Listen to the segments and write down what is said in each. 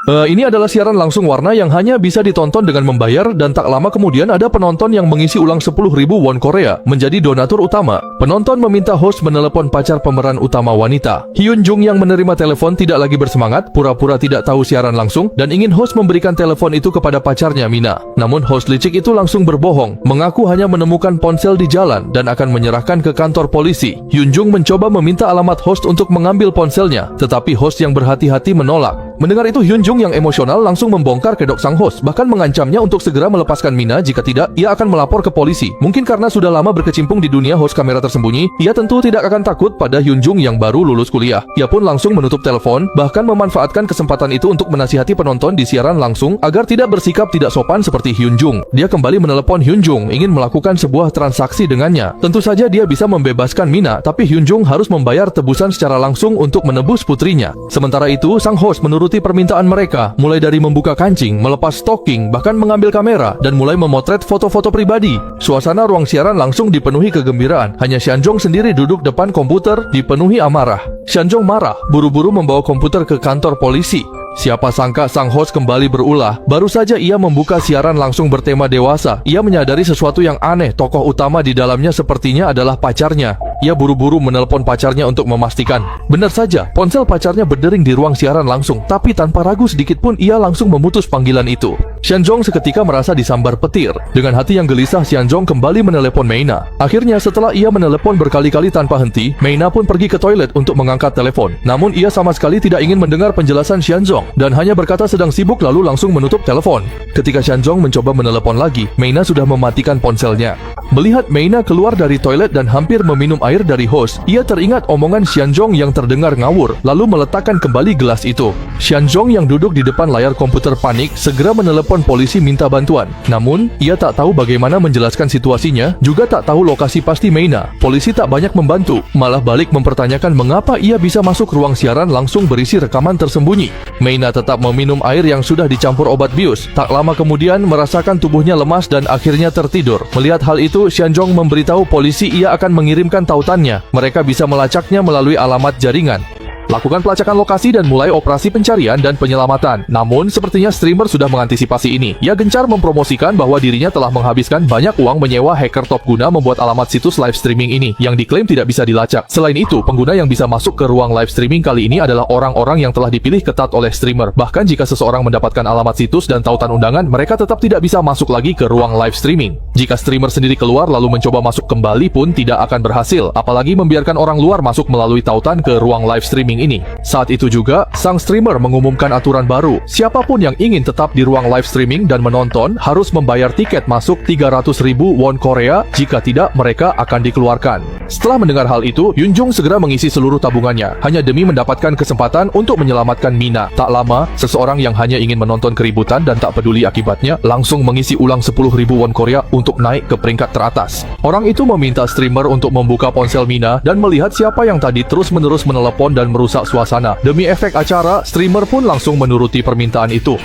Ini adalah siaran langsung warna yang hanya bisa ditonton dengan membayar dan tak lama kemudian ada penonton yang mengisi ulang 10.000 won Korea menjadi donatur utama. Penonton meminta host menelepon pacar pemeran utama wanita. Hyun Jung yang menerima telepon tidak lagi bersemangat, pura-pura tidak tahu siaran langsung dan ingin host memberikan telepon itu kepada pacarnya Mina. Namun host licik itu langsung berbohong, mengaku hanya menemukan ponsel di jalan dan akan menyerahkan ke kantor polisi. Hyun Jung mencoba meminta alamat host untuk mengambil ponselnya, tetapi host yang berhati-hati menolak. Mendengar itu Hyun Jung yang emosional langsung membongkar kedok sang host, bahkan mengancamnya untuk segera melepaskan Mina, jika tidak ia akan melapor ke polisi. Mungkin karena sudah lama berkecimpung di dunia host kamera tersembunyi, ia tentu tidak akan takut pada Hyun Jung yang baru lulus kuliah. Ia pun langsung menutup telepon, bahkan memanfaatkan kesempatan itu untuk menasihati penonton di siaran langsung agar tidak bersikap tidak sopan seperti Hyun Jung. Dia kembali menelepon Hyun Jung, ingin melakukan sebuah transaksi dengannya. Tentu saja dia bisa membebaskan Mina, tapi Hyun Jung harus membayar tebusan secara langsung untuk menebus putrinya. Sementara itu, sang host menuruti permintaan mereka, mulai dari membuka kancing, melepas stocking, bahkan mengambil kamera, dan mulai memotret foto-foto pribadi. Suasana ruang siaran langsung dipenuhi kegembiraan. Hanya Xianzong sendiri duduk depan komputer, dipenuhi amarah. Xianzong marah, buru-buru membawa komputer ke kantor polisi. Siapa sangka sang host kembali berulah. Baru saja ia membuka siaran langsung bertema dewasa, ia menyadari sesuatu yang aneh. Tokoh utama di dalamnya sepertinya adalah pacarnya. Ia buru-buru menelpon pacarnya untuk memastikan. Benar saja, ponsel pacarnya berdering di ruang siaran langsung, tapi tanpa ragu sedikit pun ia langsung memutus panggilan itu. Xianzong seketika merasa disambar petir. Dengan hati yang gelisah, Xianzong kembali menelepon Meina. Akhirnya setelah ia menelepon berkali-kali tanpa henti, Meina pun pergi ke toilet untuk mengangkat telepon. Namun ia sama sekali tidak ingin mendengar penjelasan Xianzong dan hanya berkata sedang sibuk lalu langsung menutup telepon. Ketika Xianzong mencoba menelepon lagi, Meina sudah mematikan ponselnya. Melihat Meina keluar dari toilet dan hampir meminum air dari host, ia teringat omongan Xianzong yang terdengar ngawur, lalu meletakkan kembali gelas itu. Xianzong yang duduk di depan layar komputer panik segera menelepon polisi minta bantuan. Namun, ia tak tahu bagaimana menjelaskan situasinya, juga tak tahu lokasi pasti Meina. Polisi tak banyak membantu, malah balik mempertanyakan mengapa ia bisa masuk ruang siaran langsung berisi rekaman tersembunyi. Meina tetap meminum air yang sudah dicampur obat bius. Tak lama kemudian merasakan tubuhnya lemas dan akhirnya tertidur. Melihat hal itu, Xianzong memberitahu polisi ia akan mengirimkan tautannya. Mereka bisa melacaknya melalui alamat jaringan. Lakukan pelacakan lokasi dan mulai operasi pencarian dan penyelamatan. Namun, sepertinya streamer sudah mengantisipasi ini. Ia gencar mempromosikan bahwa dirinya telah menghabiskan banyak uang menyewa hacker top guna membuat alamat situs live streaming ini, yang diklaim tidak bisa dilacak. Selain itu, pengguna yang bisa masuk ke ruang live streaming kali ini adalah orang-orang yang telah dipilih ketat oleh streamer. Bahkan jika seseorang mendapatkan alamat situs dan tautan undangan, mereka tetap tidak bisa masuk lagi ke ruang live streaming. Jika streamer sendiri keluar lalu mencoba masuk kembali pun tidak akan berhasil, apalagi membiarkan orang luar masuk melalui tautan ke ruang live streaming ini. Saat itu juga, sang streamer mengumumkan aturan baru. Siapapun yang ingin tetap di ruang live streaming dan menonton harus membayar tiket masuk 300.000 won Korea, jika tidak mereka akan dikeluarkan. Setelah mendengar hal itu, Hyun Jung segera mengisi seluruh tabungannya, hanya demi mendapatkan kesempatan untuk menyelamatkan Mina. Tak lama, seseorang yang hanya ingin menonton keributan dan tak peduli akibatnya, langsung mengisi ulang 10.000 won Korea untuk naik ke peringkat teratas. Orang itu meminta streamer untuk membuka ponsel Mina dan melihat siapa yang tadi terus-menerus menelepon dan merusak suasana. Demi efek acara, streamer pun langsung menuruti permintaan itu.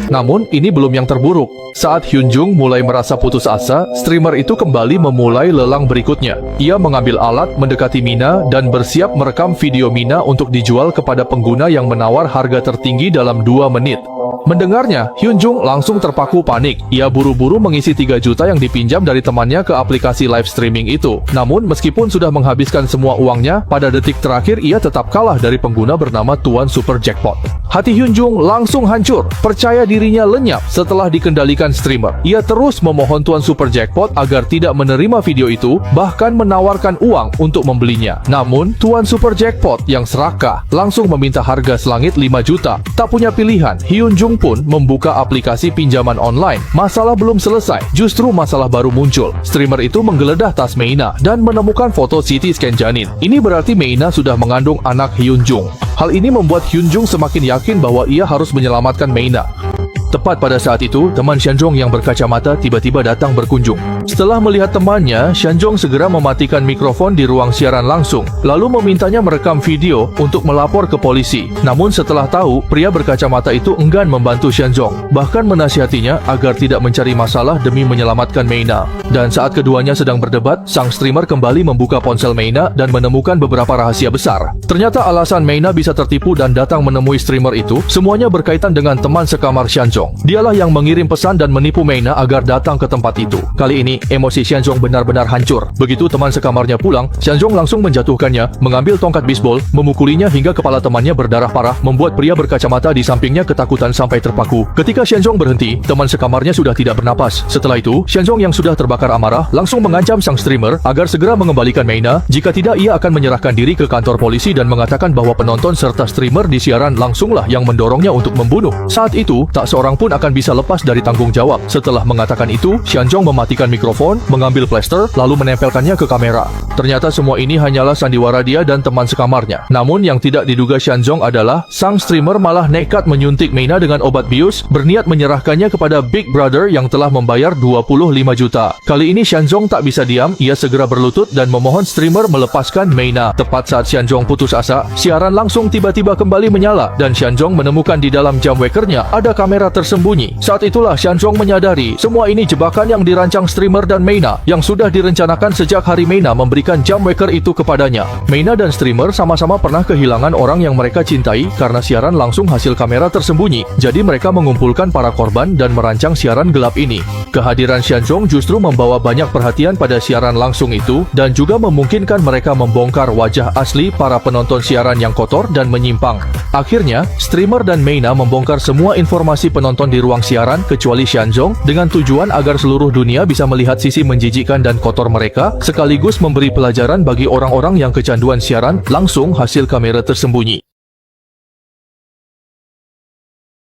Namun, ini belum yang terburuk. Saat Hyun Jung mulai merasa putus asa, streamer itu kembali memulai lelang berikutnya. Ia mengambil alat, mendekati Mina, dan bersiap merekam video Mina untuk dijual kepada pengguna yang menawar harga tertinggi dalam 2 menit. Mendengarnya, Hyun Jung langsung terpaku panik. Ia buru-buru mengisi 3 juta yang dipinjam dari temannya ke aplikasi live streaming itu. Namun, meskipun sudah menghabiskan semua uangnya, pada detik terakhir ia tetap kalah dari pengguna bernama Tuan Super Jackpot. Hati Hyun Jung langsung hancur. Percaya dirinya lenyap setelah dikendalikan streamer. Ia terus memohon Tuan Super Jackpot agar tidak menerima video itu, bahkan menawarkan uang untuk membelinya. Namun, Tuan Super Jackpot yang serakah langsung meminta harga selangit 5 juta. Tak punya pilihan, Hyun Jung pun membuka aplikasi pinjaman online. Masalah belum selesai, justru masalah baru muncul. Streamer itu menggeledah tas Meina dan menemukan foto CT scan janin. Ini berarti Meina sudah mengandung anak Hyun Jung. Hal ini membuat Hyun Jung semakin yakin bahwa ia harus menyelamatkan Meina. Tepat pada saat itu, teman Xianzhong yang berkacamata tiba-tiba datang berkunjung. Setelah melihat temannya, Xianzhong segera mematikan mikrofon di ruang siaran langsung, lalu memintanya merekam video untuk melapor ke polisi. Namun setelah tahu, pria berkacamata itu enggan membantu Xianzhong, bahkan menasihatinya agar tidak mencari masalah demi menyelamatkan Meina. Dan saat keduanya sedang berdebat, sang streamer kembali membuka ponsel Meina dan menemukan beberapa rahasia besar. Ternyata alasan Meina bisa tertipu dan datang menemui streamer itu, semuanya berkaitan dengan teman sekamar Xianzhong. Dialah yang mengirim pesan dan menipu Meina agar datang ke tempat itu. Kali ini, emosi Xianzhong benar-benar hancur. Begitu teman sekamarnya pulang, Xianzhong langsung menjatuhkannya, mengambil tongkat bisbol, memukulinya hingga kepala temannya berdarah parah, membuat pria berkacamata di sampingnya ketakutan sampai terpaku. Ketika Xianzhong berhenti, teman sekamarnya sudah tidak bernapas. Setelah itu, Xianzhong yang sudah terbakar amarah, langsung mengancam sang streamer agar segera mengembalikan Meina, jika tidak ia akan menyerahkan diri ke kantor polisi dan mengatakan bahwa penonton serta streamer di siaran langsunglah yang mendorongnya untuk membunuh. Saat itu, tak seorang pun akan bisa lepas dari tanggung jawab. Setelah mengatakan itu, Xianzhong mematikan mikrofon, mengambil plester, lalu menempelkannya ke kamera. Ternyata semua ini hanyalah sandiwara dia dan teman sekamarnya. Namun yang tidak diduga Xianzhong adalah sang streamer malah nekat menyuntik Meina dengan obat bius, berniat menyerahkannya kepada Big Brother yang telah membayar 25 juta. Kali ini Xianzhong tak bisa diam, ia segera berlutut dan memohon streamer melepaskan Meina. Tepat saat Xianzhong putus asa, siaran langsung tiba-tiba kembali menyala dan Xianzhong menemukan di dalam jam wakernya ada kamera tersembunyi. Saat itulah Xianzhong menyadari semua ini jebakan yang dirancang streamer dan Meina yang sudah direncanakan sejak hari Meina memberikan jam waker itu kepadanya. Meina dan streamer sama-sama pernah kehilangan orang yang mereka cintai karena siaran langsung hasil kamera tersembunyi. Jadi mereka mengumpulkan para korban dan merancang siaran gelap ini. Kehadiran Xianzhong justru membawa banyak perhatian pada siaran langsung itu dan juga memungkinkan mereka membongkar wajah asli para penonton siaran yang kotor dan menyimpang. Akhirnya, streamer dan Meina membongkar semua informasi penonton di ruang siaran kecuali Xianzhong dengan tujuan agar seluruh dunia bisa melihat sisi menjijikkan dan kotor mereka, sekaligus memberi pelajaran bagi orang-orang yang kecanduan siaran langsung hasil kamera tersembunyi.